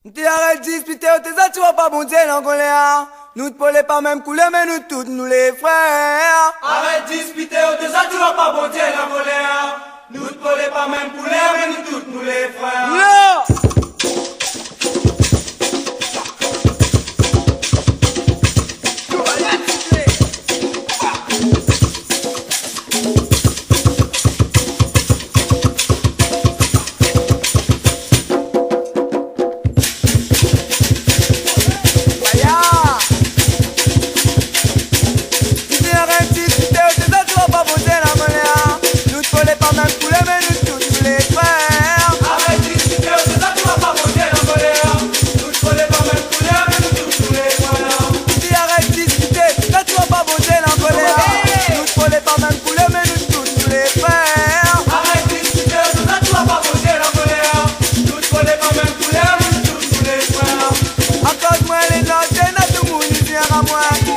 T'es arrête de disputer, t'es ça, tu vas pas bon Dieu en colère. Nous te parlons pas même couler, mais nous toutes, nous les frères. Arrête de disputer, t'es ça, tu vas pas bon Dieu en colère. Nous te parlons pas même couler, mais nous toutes, nous les frères. Là! Moi